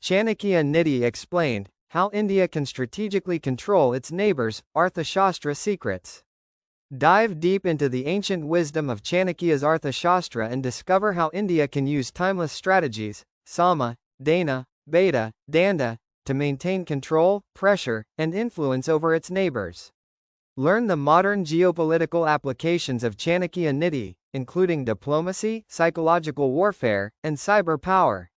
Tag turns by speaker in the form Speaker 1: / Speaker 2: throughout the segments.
Speaker 1: Chanakya Niti explained how India can strategically control its neighbors, Arthashastra secrets. Dive deep into the ancient wisdom of Chanakya's Arthashastra and discover how India can use timeless strategies, Sama, Dana, Bheda, Danda, to maintain control, pressure, and influence over its neighbors. Learn the modern geopolitical applications of Chanakya Niti, including diplomacy, psychological warfare, and cyber power.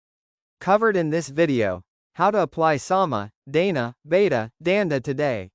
Speaker 1: Covered in this video: how to apply Sama, Dana, Bheda, Danda today.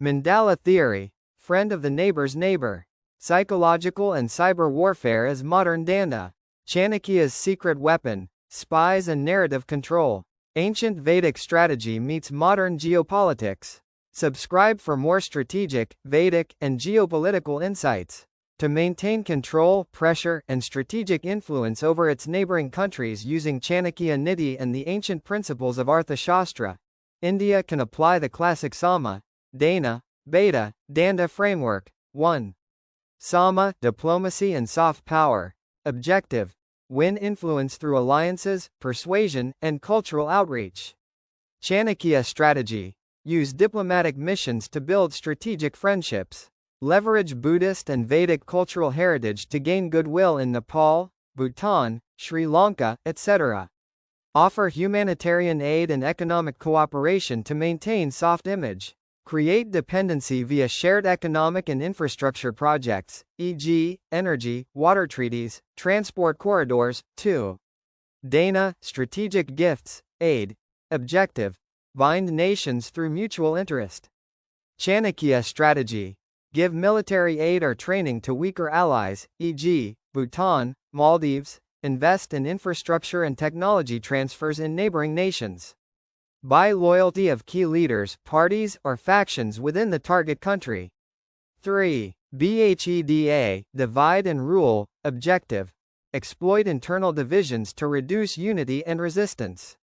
Speaker 1: Mandala theory, friend of the neighbor's neighbor. Psychological and cyber warfare as modern Danda. Chanakya's secret weapon, spies and narrative control. Ancient Vedic strategy meets modern geopolitics. Subscribe for more strategic, Vedic, and geopolitical insights. To maintain control, pressure, and strategic influence over its neighboring countries using Chanakya Niti and the ancient principles of Arthashastra, India can apply the classic Sama, Dana, Bheda, Danda framework. 1. Sama, diplomacy and soft power. Objective: win influence through alliances, persuasion, and cultural outreach. Chanakya strategy: use diplomatic missions to build strategic friendships. Leverage Buddhist and Vedic cultural heritage to gain goodwill in Nepal, Bhutan, Sri Lanka, etc. Offer humanitarian aid and economic cooperation to maintain soft image. Create dependency via shared economic and infrastructure projects, e.g., energy, water treaties, transport corridors. 2. Dana, strategic gifts, aid. Objective: bind nations through mutual interest. Chanakya strategy: give military aid or training to weaker allies, e.g., Bhutan, Maldives. Invest in infrastructure and technology transfers in neighboring nations. Buy loyalty of key leaders, parties, or factions within the target country. 3. Bheda, divide and rule. Objective: exploit internal divisions to reduce unity and resistance.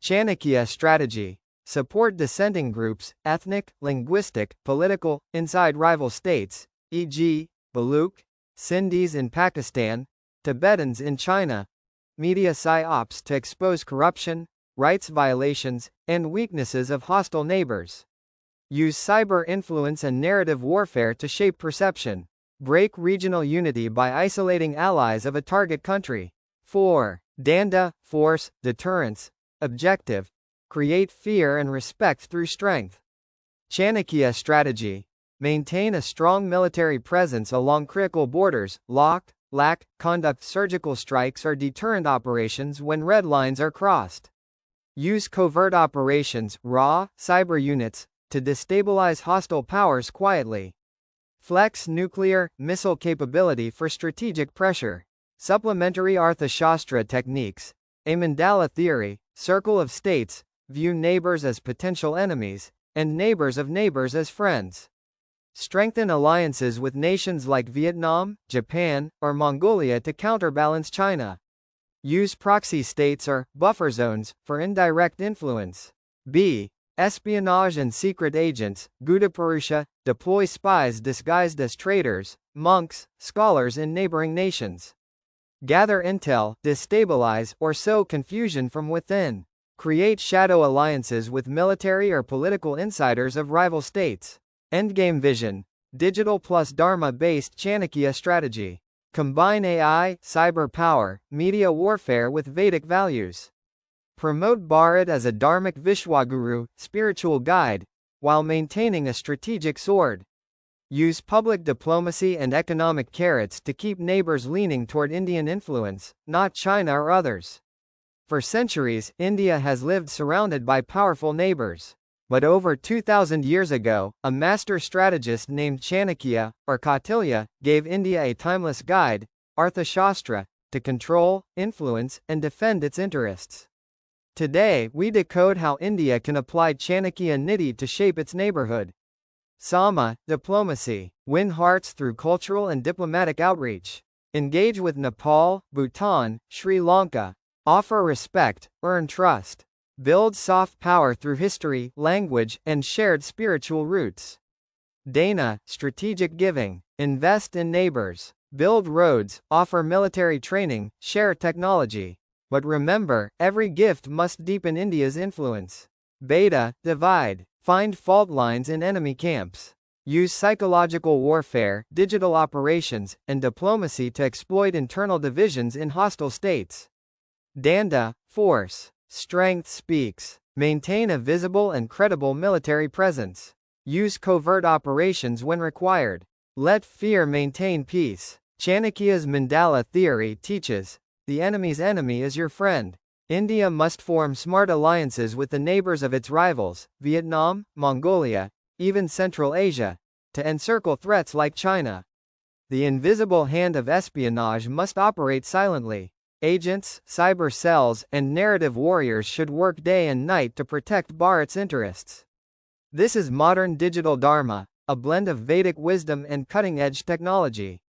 Speaker 1: Chanakya strategy: support dissenting groups, ethnic, linguistic, political, inside rival states, e.g., Baluch, Sindhis in Pakistan, Tibetans in China. Media psyops to expose corruption, rights violations, and weaknesses of hostile neighbors. Use cyber influence and narrative warfare to shape perception. Break regional unity by isolating allies of a target country. 4. Danda, force, deterrence. Objective: create fear and respect through strength. Chanakya strategy: maintain a strong military presence along critical borders, conduct surgical strikes or deterrent operations when red lines are crossed. Use covert operations, cyber units, to destabilize hostile powers quietly. Flex nuclear, missile capability for strategic pressure. Supplementary Arthashastra techniques. A Mandala theory, circle of states, view neighbors as potential enemies, and neighbors of neighbors as friends. Strengthen alliances with nations like Vietnam, Japan, or Mongolia to counterbalance China. Use proxy states or buffer zones for indirect influence. B. Espionage and secret agents. Gudapurusha, deploy spies disguised as traders, monks, scholars in neighboring nations. Gather intel, destabilize, or sow confusion from within. Create shadow alliances with military or political insiders of rival states. Endgame vision: digital plus Dharma-based Chanakya strategy. Combine AI, cyber power, media warfare with Vedic values. Promote Bharat as a dharmic Vishwaguru, spiritual guide, while maintaining a strategic sword. Use public diplomacy and economic carrots to keep neighbors leaning toward Indian influence, not China or others. For centuries, India has lived surrounded by powerful neighbors. But over 2,000 years ago, a master strategist named Chanakya, or Kautilya, gave India a timeless guide, Arthashastra, to control, influence, and defend its interests. Today, we decode how India can apply Chanakya Niti to shape its neighborhood. Sama, diplomacy. Win hearts through cultural and diplomatic outreach. Engage with Nepal, Bhutan, Sri Lanka. Offer respect, earn trust. Build soft power through history, language, and shared spiritual roots. Dana, strategic giving. Invest in neighbors. Build roads, offer military training, share technology. But remember, every gift must deepen India's influence. Bheda, divide. Find fault lines in enemy camps. Use psychological warfare, digital operations, and diplomacy to exploit internal divisions in hostile states. Danda, force. Strength speaks. Maintain a visible and credible military presence. Use covert operations when required. Let fear maintain peace. Chanakya's mandala theory teaches, the enemy's enemy is your friend. India must form smart alliances with the neighbors of its rivals, Vietnam, Mongolia, even Central Asia, to encircle threats like China. The invisible hand of espionage must operate silently. Agents, cyber cells, and narrative warriors should work day and night to protect Bharat's interests. This is modern digital dharma, a blend of Vedic wisdom and cutting-edge technology.